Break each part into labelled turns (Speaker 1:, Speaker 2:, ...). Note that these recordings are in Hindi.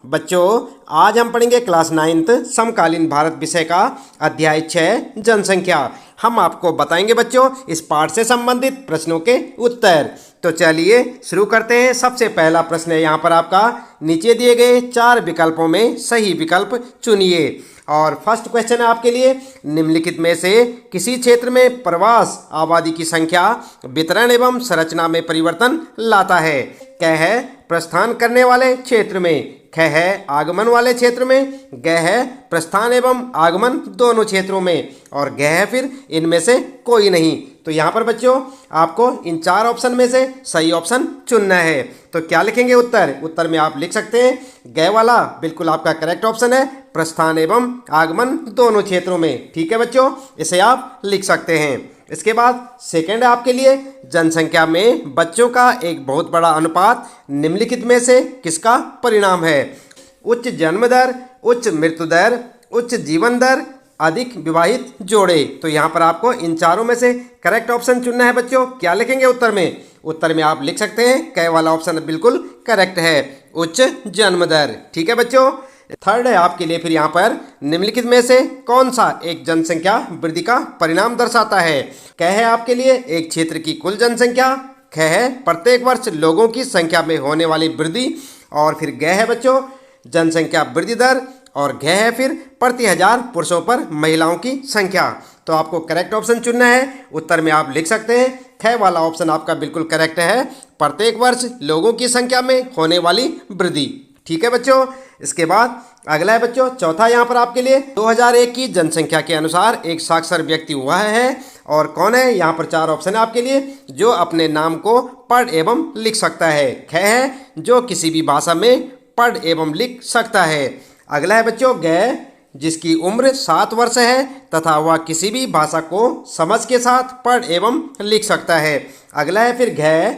Speaker 1: बच्चों, आज हम पढ़ेंगे क्लास 9th समकालीन भारत विषय का अध्याय 6 जनसंख्या। हम आपको बताएंगे बच्चों इस पाठ से संबंधित प्रश्नों के उत्तर। तो चलिए शुरू करते हैं। सबसे पहला प्रश्न है यहाँ पर आपका, नीचे दिए गए 4 विकल्पों में सही विकल्प चुनिए। और फर्स्ट क्वेश्चन है आपके लिए, निम्नलिखित में से किसी क्षेत्र में प्रवास आबादी की संख्या वितरण एवं संरचना में परिवर्तन लाता है? क है प्रस्थान करने वाले क्षेत्र में, ख है आगमन वाले क्षेत्र में, ग है प्रस्थान एवं आगमन दोनों क्षेत्रों में, और ग है फिर इनमें से कोई नहीं। तो यहाँ पर बच्चों आपको इन 4 ऑप्शन में से सही ऑप्शन चुनना है। तो क्या लिखेंगे उत्तर? उत्तर में आप लिख सकते हैं ग वाला बिल्कुल आपका करेक्ट ऑप्शन है, प्रस्थान एवं आगमन दोनों क्षेत्रों में। ठीक है बच्चों, इसे आप लिख सकते हैं। इसके बाद सेकंड है आपके लिए, जनसंख्या में बच्चों का एक बहुत बड़ा अनुपात निम्नलिखित में से किसका परिणाम है? उच्च जन्म दर, उच्च मृत्यु दर, उच्च जीवन दर, अधिक विवाहित जोड़े। तो यहाँ पर आपको इन चारों में से करेक्ट ऑप्शन चुनना है बच्चों। क्या लिखेंगे उत्तर में? उत्तर में आप लिख सकते हैं क वाला ऑप्शन बिल्कुल करेक्ट है, उच्च जन्म दर। ठीक है बच्चों। थर्ड है आपके लिए फिर यहाँ पर, निम्नलिखित में से कौन सा एक जनसंख्या वृद्धि का परिणाम दर्शाता है? क है आपके लिए एक क्षेत्र की कुल जनसंख्या, ख है प्रत्येक वर्ष लोगों की संख्या में होने वाली वृद्धि, और फिर ग है बच्चों जनसंख्या वृद्धि दर, और घ है फिर प्रति 1000 पुरुषों पर महिलाओं की संख्या। तो आपको करेक्ट ऑप्शन चुनना है। उत्तर में आप लिख सकते हैं ख वाला ऑप्शन आपका बिल्कुल करेक्ट है, प्रत्येक वर्ष लोगों की संख्या में होने वाली वृद्धि। ठीक है बच्चों। इसके बाद अगला है बच्चों चौथा यहाँ पर आपके लिए, 2001 की जनसंख्या के अनुसार एक साक्षर व्यक्ति हुआ है, और कौन है? यहाँ पर 4 ऑप्शन है आपके लिए, जो अपने नाम को पढ़ एवं लिख सकता है। ख है जो किसी भी भाषा में पढ़ एवं लिख सकता है। अगला है बच्चों ग, जिसकी उम्र 7 वर्ष है तथा वह किसी भी भाषा को समझ के साथ पढ़ एवं लिख सकता है। अगला है फिर घ,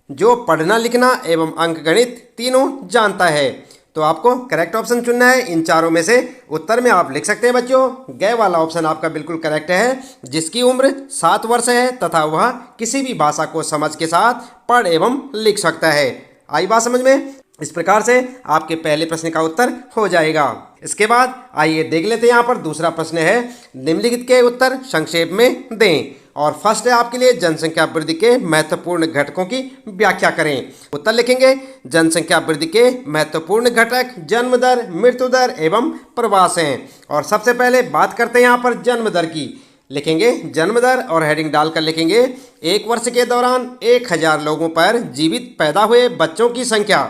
Speaker 1: जो पढ़ना लिखना एवं अंकगणित तीनों जानता है। तो आपको करेक्ट ऑप्शन चुनना है इन चारों में से। उत्तर में आप लिख सकते हैं बच्चों ग वाला ऑप्शन आपका बिल्कुल करेक्ट है, जिसकी उम्र 7 वर्ष है तथा वह किसी भी भाषा को समझ के साथ पढ़ एवं लिख सकता है। आई बात समझ में? इस प्रकार से आपके पहले प्रश्न का उत्तर हो जाएगा। इसके बाद आइए देख लेते हैं यहाँ पर दूसरा प्रश्न है, निम्नलिखित के उत्तर संक्षेप में दें। और फर्स्ट है आपके लिए, जनसंख्या वृद्धि के महत्वपूर्ण घटकों की व्याख्या करें। उत्तर लिखेंगे जनसंख्या वृद्धि के महत्वपूर्ण घटक जन्म दर, मृत्यु दर एवं प्रवास हैं। और सबसे पहले बात करते हैं यहाँ पर जन्म दर की। लिखेंगे जन्म दर और हेडिंग डालकर लिखेंगे 1 वर्ष के दौरान 1000 लोगों पर जीवित पैदा हुए बच्चों की संख्या।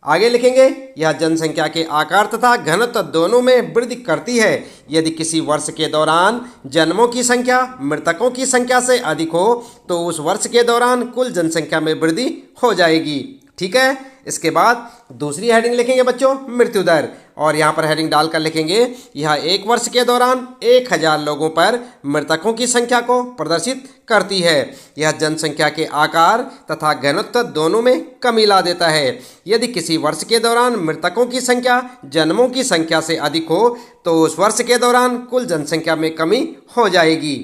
Speaker 1: आगे लिखेंगे यह जनसंख्या के आकार तथा घनत्व दोनों में वृद्धि करती है यदि किसी वर्ष के दौरान जन्मों की संख्या मृतकों की संख्या से अधिक हो तो उस वर्ष के दौरान कुल जनसंख्या में वृद्धि हो जाएगी। ठीक है। इसके बाद दूसरी हेडिंग लिखेंगे बच्चों मृत्यु दर, और यहाँ पर हेडिंग डालकर लिखेंगे यह 1 वर्ष के दौरान 1000 लोगों पर मृतकों की संख्या को प्रदर्शित करती है। यह जनसंख्या के आकार तथा घनत्व दोनों में कमी ला देता है यदि किसी वर्ष के दौरान मृतकों की संख्या जन्मों की संख्या से अधिक हो तो उस वर्ष के दौरान कुल जनसंख्या में कमी हो जाएगी।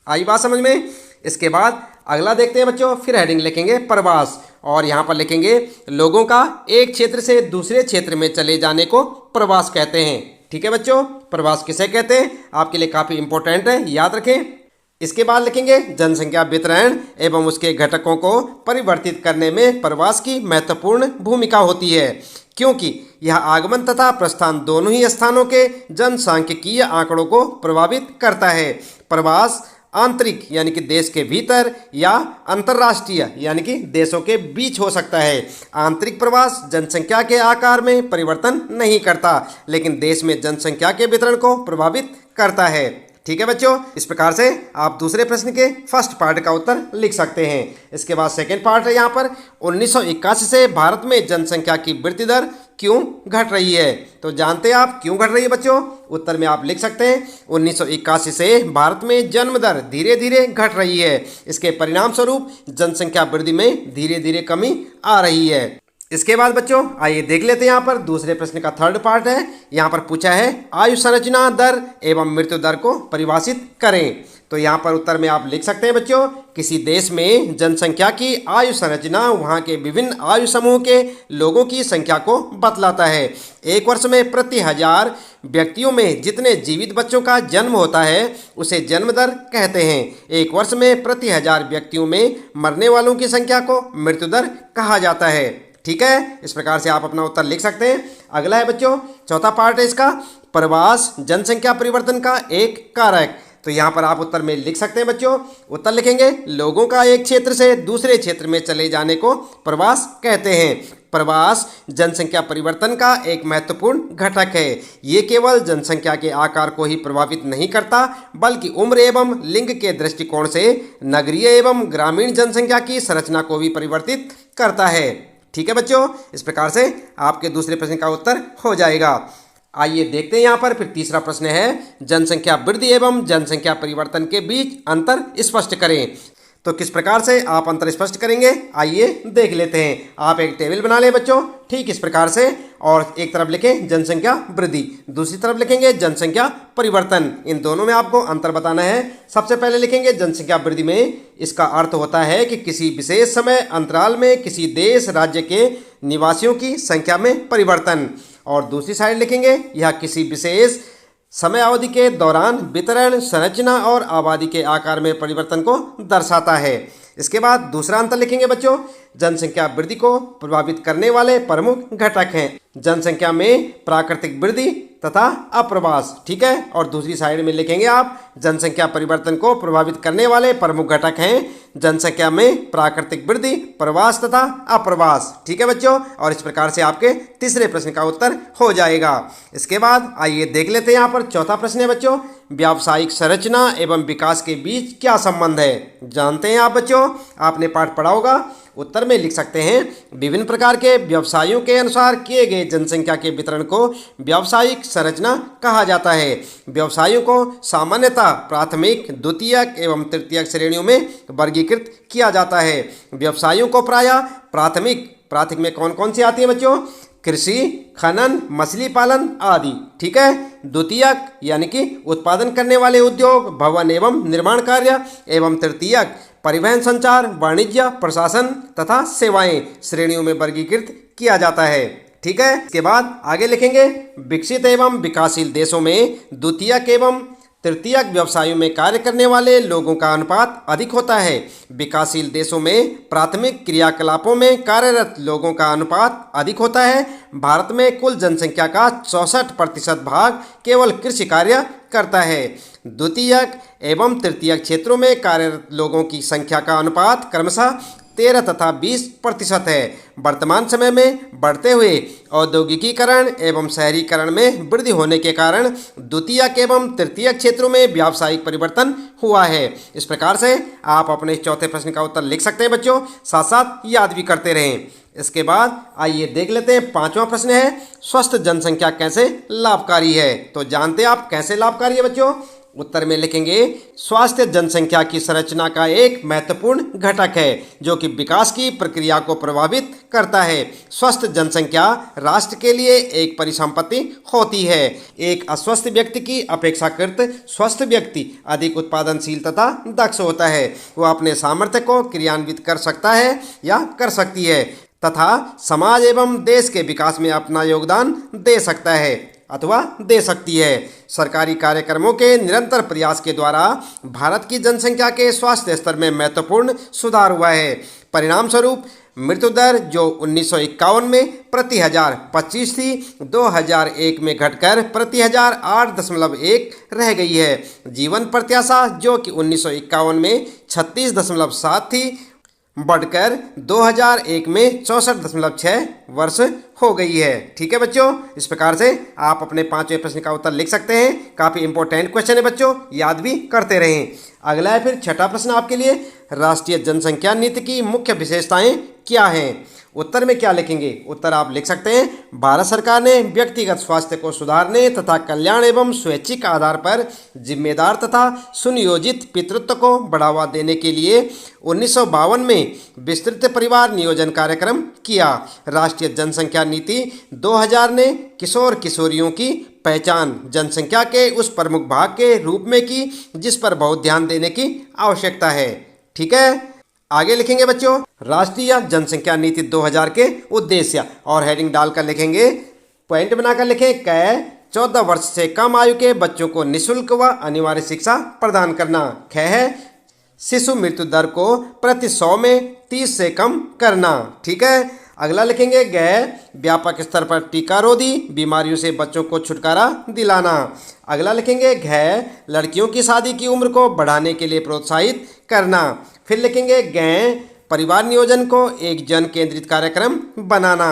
Speaker 1: आई बात समझ में? इसके बाद अगला देखते हैं बच्चों, फिर हेडिंग लिखेंगे प्रवास, और यहाँ पर लिखेंगे लोगों का एक क्षेत्र से दूसरे क्षेत्र में चले जाने को प्रवास कहते हैं। ठीक है बच्चों, प्रवास किसे कहते हैं आपके लिए काफ़ी इंपॉर्टेंट है, याद रखें। इसके बाद लिखेंगे जनसंख्या वितरण एवं उसके घटकों को परिवर्तित करने में प्रवास की महत्वपूर्ण भूमिका होती है, क्योंकि यह आगमन तथा प्रस्थान दोनों ही स्थानों के जनसांख्यिकीय आंकड़ों को प्रभावित करता है। प्रवास आंतरिक यानी कि देश के भीतर या अंतर्राष्ट्रीय यानी कि देशों के बीच हो सकता है। आंतरिक प्रवास जनसंख्या के आकार में परिवर्तन नहीं करता, लेकिन देश में जनसंख्या के वितरण को प्रभावित करता है। ठीक है बच्चों, इस प्रकार से आप दूसरे प्रश्न के फर्स्ट पार्ट का उत्तर लिख सकते हैं। इसके बाद सेकंड पार्ट है यहाँ पर, 1981 से भारत में जनसंख्या की वृद्धि दर क्यों घट रही है? तो जानते हैं आप क्यों घट रही है बच्चों? उत्तर में आप लिख सकते हैं 1981 से भारत में जन्म दर धीरे धीरे घट रही है। इसके परिणाम स्वरूप जनसंख्या वृद्धि में धीरे धीरे कमी आ रही है। इसके बाद बच्चों आइए देख लेते हैं यहाँ पर दूसरे प्रश्न का थर्ड पार्ट है। यहाँ पर पूछा है आयु संरचना दर एवं मृत्यु दर को परिभाषित करें। तो यहाँ पर उत्तर में आप लिख सकते हैं बच्चों, किसी देश में जनसंख्या की आयु संरचना वहाँ के विभिन्न आयु समूह के लोगों की संख्या को बतलाता है। एक वर्ष में प्रति 1000 व्यक्तियों में जितने जीवित बच्चों का जन्म होता है उसे जन्म दर कहते हैं। एक वर्ष में प्रति 1000 व्यक्तियों में मरने वालों की संख्या को मृत्यु दर कहा जाता है। ठीक है, इस प्रकार से आप अपना उत्तर लिख सकते हैं। अगला है बच्चों चौथा पार्ट है इसका, प्रवास जनसंख्या परिवर्तन का एक कारक। तो यहाँ पर आप उत्तर में लिख सकते हैं बच्चों, उत्तर लिखेंगे लोगों का एक क्षेत्र से दूसरे क्षेत्र में चले जाने को प्रवास कहते हैं। प्रवास जनसंख्या परिवर्तन का एक महत्वपूर्ण घटक है। ये केवल जनसंख्या के आकार को ही प्रभावित नहीं करता बल्कि उम्र एवं लिंग के दृष्टिकोण से नगरीय एवं ग्रामीण जनसंख्या की संरचना को भी परिवर्तित करता है। ठीक है बच्चों, इस प्रकार से आपके दूसरे प्रश्न का उत्तर हो जाएगा। आइए देखते हैं यहाँ पर फिर तीसरा प्रश्न है, जनसंख्या वृद्धि एवं जनसंख्या परिवर्तन के बीच अंतर स्पष्ट करें। तो किस प्रकार से आप अंतर स्पष्ट करेंगे आइए देख लेते हैं। आप एक टेबल बना लें बच्चों, ठीक इस प्रकार से, और एक तरफ लिखें जनसंख्या वृद्धि, दूसरी तरफ लिखेंगे जनसंख्या परिवर्तन। इन दोनों में आपको अंतर बताना है। सबसे पहले लिखेंगे जनसंख्या वृद्धि में, इसका अर्थ होता है कि किसी विशेष समय अंतराल में किसी देश राज्य के निवासियों की संख्या में परिवर्तन। और दूसरी साइड लिखेंगे यह किसी विशेष समय अवधि के दौरान वितरण, संरचना और आबादी के आकार में परिवर्तन को दर्शाता है। इसके बाद दूसरा अंतर लिखेंगे बच्चों, जनसंख्या वृद्धि को प्रभावित करने वाले प्रमुख घटक हैं जनसंख्या में प्राकृतिक वृद्धि तथा अप्रवास। ठीक है, और दूसरी साइड में लिखेंगे आप जनसंख्या परिवर्तन को प्रभावित करने वाले प्रमुख घटक हैं जनसंख्या में प्राकृतिक वृद्धि, प्रवास तथा अप्रवास। ठीक है बच्चों, और इस प्रकार से आपके तीसरे प्रश्न का उत्तर हो जाएगा। इसके बाद आइए देख लेते हैं यहाँ पर चौथा प्रश्न है बच्चों, व्यावसायिक संरचना एवं विकास के बीच क्या संबंध है। जानते हैं आप बच्चों, आपने पाठ पढ़ा होगा। उत्तर में लिख सकते हैं विभिन्न प्रकार के व्यवसायों के अनुसार किए गए जनसंख्या के वितरण को व्यावसायिक संरचना कहा जाता है। व्यवसायों को सामान्यतः प्राथमिक, द्वितीयक एवं तृतीयक श्रेणियों में वर्गीकृत किया जाता है। व्यवसायों को प्रायः प्राथमिक में कौन कौन सी आती है बच्चों, कृषि, खनन, मछली पालन आदि। ठीक है, द्वितीयक यानी कि उत्पादन करने वाले उद्योग, भवन एवं निर्माण कार्य, एवं तृतीयक परिवहन, संचार, वाणिज्य, प्रशासन तथा सेवाएं श्रेणियों में वर्गीकृत किया जाता है। ठीक है, इसके बाद आगे लिखेंगे विकसित एवं विकासशील देशों में द्वितीयक एवं तृतीयक व्यवसायों में कार्य करने वाले लोगों का अनुपात अधिक होता है। विकासशील देशों में प्राथमिक क्रियाकलापों में कार्यरत लोगों का अनुपात अधिक होता है। भारत में कुल जनसंख्या का 64% भाग केवल कृषि कार्य करता है। द्वितीयक एवं तृतीयक क्षेत्रों में कार्यरत लोगों की संख्या का अनुपात क्रमशः 13 तथा 20% है। वर्तमान समय में बढ़ते हुए औद्योगिकीकरण एवं शहरीकरण में वृद्धि होने के कारण द्वितीयक एवं तृतीयक क्षेत्रों में व्यावसायिक परिवर्तन हुआ है। इस प्रकार से आप अपने चौथे प्रश्न का उत्तर लिख सकते हैं बच्चों, साथ साथ याद भी करते रहें। इसके बाद आइए देख लेते हैं पांचवा प्रश्न है, स्वस्थ जनसंख्या कैसे लाभकारी है। तो जानते हैं आप कैसे लाभकारी है बच्चों। उत्तर में लिखेंगे स्वास्थ्य जनसंख्या की संरचना का एक महत्वपूर्ण घटक है जो कि विकास की प्रक्रिया को प्रभावित करता है। स्वस्थ जनसंख्या राष्ट्र के लिए एक परिसंपत्ति होती है। एक अस्वस्थ व्यक्ति की अपेक्षाकृत स्वस्थ व्यक्ति अधिक उत्पादनशील तथा दक्ष होता है। वह अपने सामर्थ्य को क्रियान्वित कर सकता है या कर सकती है तथा समाज एवं देश के विकास में अपना योगदान दे सकता है अथवा दे सकती है। सरकारी कार्यक्रमों के निरंतर प्रयास के द्वारा भारत की जनसंख्या के स्वास्थ्य स्तर में महत्वपूर्ण सुधार हुआ है। परिणाम स्वरूप मृत्यु दर जो 1951 में प्रति 1000 25 थी, 2001 में घटकर प्रति 1000 8.1 रह गई है। जीवन प्रत्याशा जो कि 1951 में 36.7 थी, बढ़कर 2001 में 64.6 वर्ष हो गई है। ठीक है बच्चों, इस प्रकार से आप अपने पांचवें प्रश्न का उत्तर लिख सकते हैं। काफ़ी इंपॉर्टेंट क्वेश्चन है बच्चों, याद भी करते रहें। अगला है फिर छठा प्रश्न आपके लिए, राष्ट्रीय जनसंख्या नीति की मुख्य विशेषताएं क्या हैं। उत्तर में क्या लिखेंगे। उत्तर आप लिख सकते हैं भारत सरकार ने व्यक्तिगत स्वास्थ्य को सुधारने तथा कल्याण एवं स्वैच्छिक आधार पर जिम्मेदार तथा सुनियोजित पितृत्व को बढ़ावा देने के लिए 1952 में विस्तृत परिवार नियोजन कार्यक्रम किया। राष्ट्रीय राष्ट्रीय जनसंख्या नीति 2000 ने किशोर किशोरियों की पहचान जनसंख्या के उस प्रमुख भाग के रूप में की जिस पर बहुत ध्यान देने की आवश्यकता है। ठीक है, आगे लिखेंगे बच्चों राष्ट्रीय जनसंख्या नीति 2000 के उद्देश्य और हेडिंग डालकर लिखेंगे, पॉइंट बनाकर लिखें क 14 वर्ष से कम आयु के बच्चों को निःशुल्क व अनिवार्य शिक्षा प्रदान करना। ख है शिशु मृत्यु दर को प्रति 100 में 30 से कम करना। ठीक है, अगला लिखेंगे ग व्यापक स्तर पर टीका रोधी बीमारियों से बच्चों को छुटकारा दिलाना। अगला लिखेंगे घ लड़कियों की शादी की उम्र को बढ़ाने के लिए प्रोत्साहित करना। फिर लिखेंगे ग परिवार नियोजन को एक जन केंद्रित कार्यक्रम बनाना।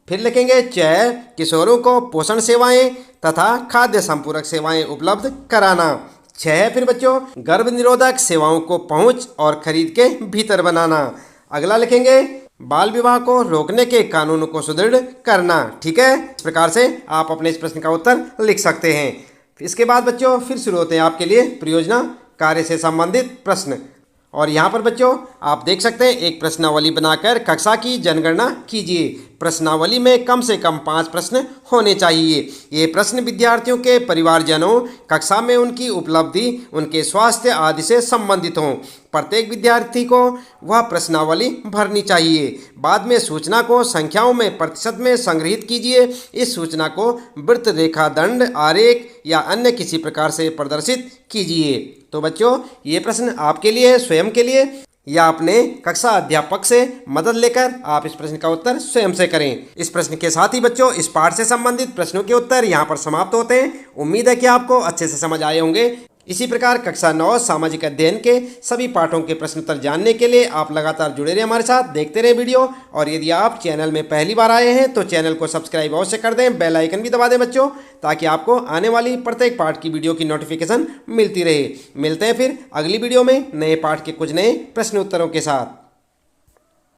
Speaker 1: फिर लिखेंगे च किशोरों को पोषण सेवाएं तथा खाद्य संपूरक सेवाएं उपलब्ध कराना। 6 है फिर बच्चों गर्भ निरोधक सेवाओं को पहुंच और खरीद के भीतर बनाना। अगला लिखेंगे बाल विवाह को रोकने के कानूनों को सुदृढ़ करना। ठीक है, इस प्रकार से आप अपने इस प्रश्न का उत्तर लिख सकते हैं। इसके बाद बच्चों फिर शुरू होते हैं आपके लिए परियोजना कार्य से संबंधित प्रश्न। और यहाँ पर बच्चों आप देख सकते हैं एक प्रश्नावली बनाकर कक्षा की जनगणना कीजिए। प्रश्नावली में कम से कम 5 प्रश्न होने चाहिए। ये प्रश्न विद्यार्थियों के परिवारजनों, कक्षा में उनकी उपलब्धि, उनके स्वास्थ्य आदि से संबंधित हों। प्रत्येक विद्यार्थी को वह प्रश्नावली भरनी चाहिए। बाद में सूचना को संख्याओं में प्रतिशत में संग्रहित कीजिए। इस सूचना को वृत्त, रेखा, दंड, आरेख या अन्य किसी प्रकार से प्रदर्शित कीजिए। तो बच्चों ये प्रश्न आपके लिए स्वयं के लिए या अपने कक्षा अध्यापक से मदद लेकर आप इस प्रश्न का उत्तर स्वयं से करें। इस प्रश्न के साथ ही बच्चों इस पाठ से संबंधित प्रश्नों के उत्तर यहाँ पर समाप्त होते हैं। उम्मीद है कि आपको अच्छे से समझ आए होंगे। इसी प्रकार कक्षा 9 सामाजिक अध्ययन के सभी पाठों के प्रश्न उत्तर जानने के लिए आप लगातार जुड़े रहे हमारे साथ, देखते रहे वीडियो। और यदि आप चैनल में पहली बार आए हैं तो चैनल को सब्सक्राइब अवश्य कर दें, बेल आइकन भी दबा दें बच्चों, ताकि आपको आने वाली प्रत्येक पाठ की वीडियो की नोटिफिकेशन मिलती रहे। मिलते हैं फिर अगली वीडियो में नए पाठ के कुछ नए प्रश्न उत्तरों के साथ।